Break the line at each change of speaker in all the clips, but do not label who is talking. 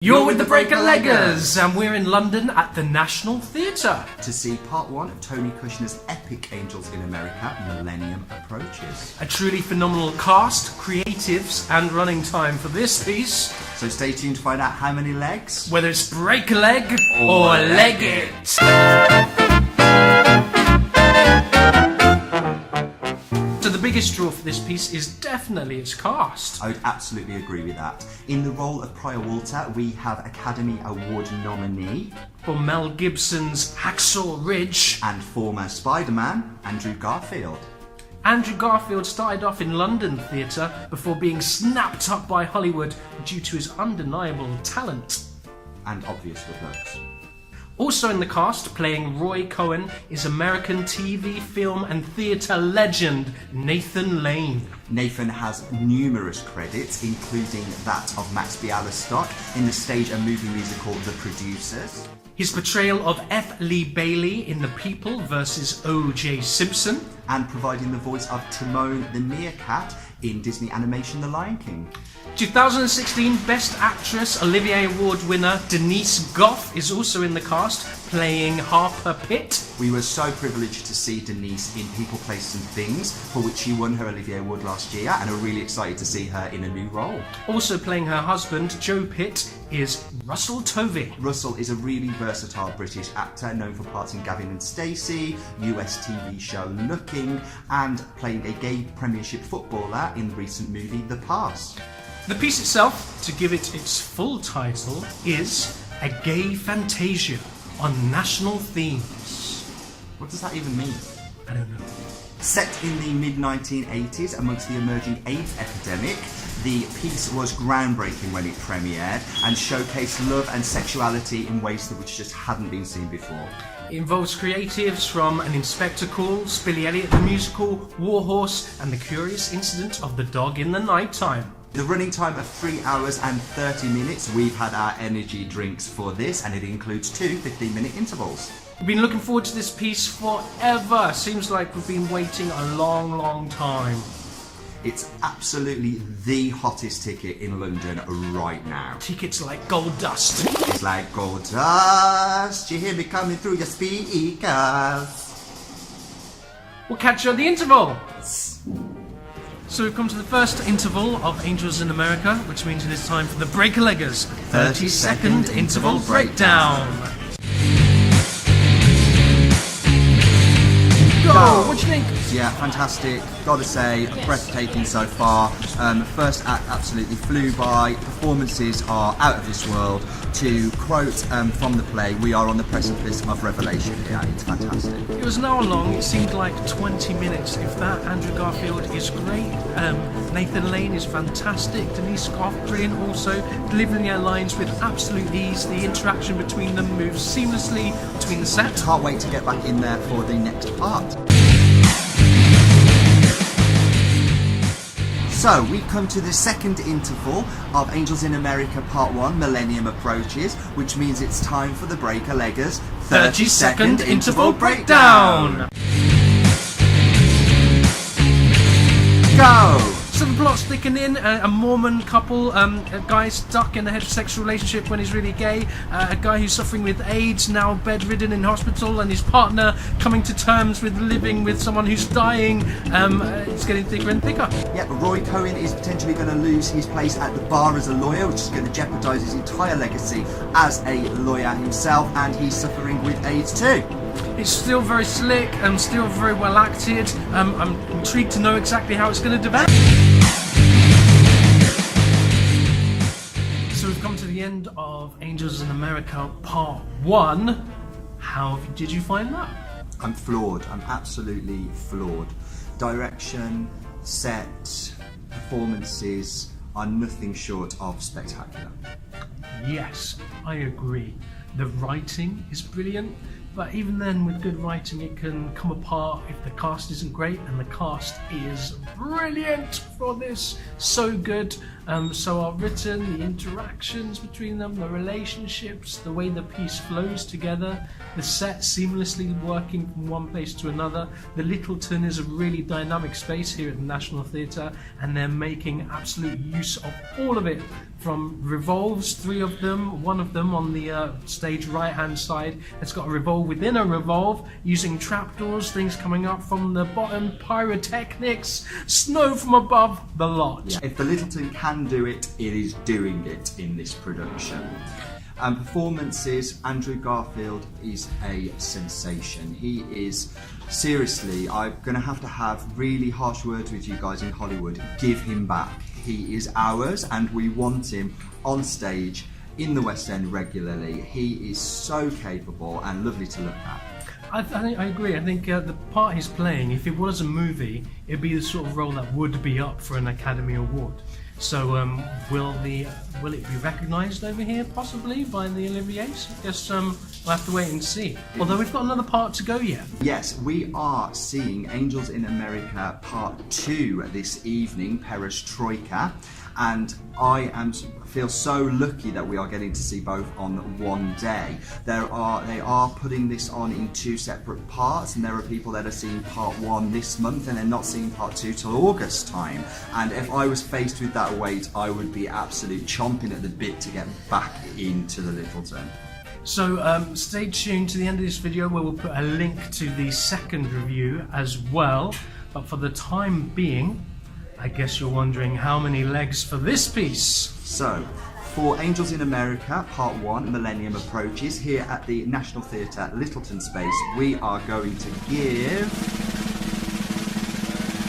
You're with the Breaker-Leggers, and we're in London at the National Theatre
to see part one of Tony Kushner's epic Angels in America, Millennium approaches.
A truly phenomenal cast, creatives, and running time for this piece.
So stay tuned to find out how many legs,
whether it's break a leg or leg it. So the biggest draw for this piece is definitely its cast.
I would absolutely agree with that. In the role of Prior Walter, we have Academy Award nominee
for Mel Gibson's Hacksaw Ridge
and former Spiderman, Andrew Garfield.
Andrew Garfield started off in London theatre before being snapped up by Hollywood due to his undeniable talent.
And obvious good looks.
Also in the cast, playing Roy Cohen, is American TV, film and theatre legend Nathan Lane.
Nathan has numerous credits, including that of Max Bialystock in the stage and movie musical The Producers.
His portrayal of F. Lee Bailey in The People vs. O.J. Simpson.
And providing the voice of Timon the Meerkat in Disney animation The Lion King.
2016 Best Actress Olivier Award winner Denise Gough is also in the cast, playing Harper Pitt.
We were so privileged to see Denise in People, Places and Things, for which she won her Olivier Award last year, and are really excited to see her in a new role.
Also playing her husband, Joe Pitt, is Russell Tovey.
Russell is a really versatile British actor, known for parts in Gavin and Stacey, US TV show Looking, and playing a gay Premiership footballer in the recent movie The Pass.
The piece itself, to give it its full title, is A Gay Fantasia on National Themes.
What does that even mean?
I don't know.
Set in the mid-1980s amongst the emerging AIDS epidemic, the piece was groundbreaking when it premiered and showcased love and sexuality in ways which just hadn't been seen before.
It involves creatives from An Inspector Calls, Billy Elliott the Musical, Warhorse, and the curious incident of the dog in the nighttime.
The running time of 3 hours and 30 minutes. We've had our energy drinks for this, and it includes two 15-minute intervals.
We've been looking forward to this piece forever. Seems like we've been waiting a long, long time.
It's absolutely the hottest ticket in London right now.
Tickets like gold dust.
It's like gold dust. You hear me coming through your speakers.
We'll catch you at the interval. So we've come to the first interval of Angels in America, which means it is time for the Breaker-Leggers 30-second interval breakdown. Go! What do you think?
Yeah, fantastic. Gotta say, breathtaking so far. First act absolutely flew by. Performances are out of this world. To quote from the play, we are on the precipice of revelation here. It's fantastic.
It was an hour long. It seemed like 20 minutes. If that, Andrew Garfield is great. Nathan Lane is fantastic. Denise Gough, brilliant also. Delivering their lines with absolute ease. The interaction between them moves seamlessly between the set.
Can't wait to get back in there for the next part. So, we come to the second interval of Angels in America Part 1, Millennium Approaches, which means it's time for the Breaker-Leggers
30-second interval breakdown.
Go!
So the plot's thickening. A Mormon couple, a guy stuck in a heterosexual relationship when he's really gay, a guy who's suffering with AIDS, now bedridden in hospital, and his partner coming to terms with living with someone who's dying. It's getting thicker and thicker.
Yeah, Roy Cohen is potentially going to lose his place at the bar as a lawyer, which is going to jeopardise his entire legacy as a lawyer himself, and he's suffering with AIDS too.
It's still very slick and still very well acted. I'm intrigued to know exactly how it's going to develop. So we've come to the end of Angels in America Part 1. How did you find that?
I'm floored. I'm absolutely floored. Direction, set, performances are nothing short of spectacular.
Yes, I agree. The writing is brilliant. but even then, with good writing, it can come apart if the cast isn't great, and the cast is brilliant for this. So good. So are written, the interactions between them, the relationships, the way the piece flows together, the set seamlessly working from one place to another. The Lyttelton is a really dynamic space here at the National Theatre, and they're making absolute use of all of it. From revolves, 3 of them, one of them on the stage right hand side, it's got a revolve within a revolve, using trapdoors, things coming up from the bottom, pyrotechnics, snow from above, the lot.
Yeah. If the Lyttelton can do it, it is doing it in this production. Performances, Andrew Garfield is a sensation. He is, seriously, I'm going to have really harsh words with you guys in Hollywood. Give him back. He is ours, and we want him on stage in the West End regularly. He is so capable and lovely to look at.
I agree. I think the part he's playing, if it was a movie, it'd be the sort of role that would be up for an Academy Award. So will it be recognised over here possibly by the Oliviers? I guess we'll have to wait and see. Although we've got another part to go yet.
Yes, we are seeing Angels in America Part 2 this evening, Perestroika, and I feel so lucky that we are getting to see both on one day. They are putting this on in 2 separate parts, and there are people that are seeing Part 1 this month and they're not seeing Part 2 till August time. And if I was faced with that wait, I would be absolutely chomping at the bit to get back into the Lyttelton.
So stay tuned to the end of this video where we'll put a link to the second review as well. But for the time being, I guess you're wondering how many legs for this piece.
So, for Angels in America, Part 1, Millennium Approaches, here at the National Theatre Lyttelton space, we are going to give...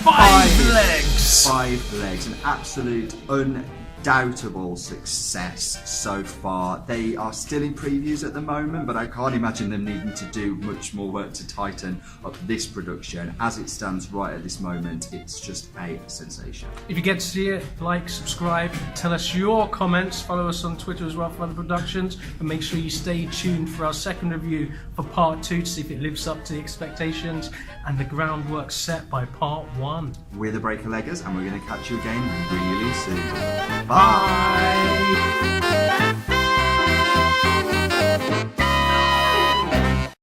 5 legs!
5 legs, an absolute undoubtable success so far. They are still in previews at the moment, but I can't imagine them needing to do much more work to tighten up this production. As it stands right at this moment, it's just a sensation.
If you get to see it, like, subscribe, tell us your comments, follow us on Twitter as well for other productions, and make sure you stay tuned for our second review for Part 2 to see if it lives up to the expectations and the groundwork set by Part 1.
We're the Breaker Leggers, and we're going to catch you again really soon.
Bye!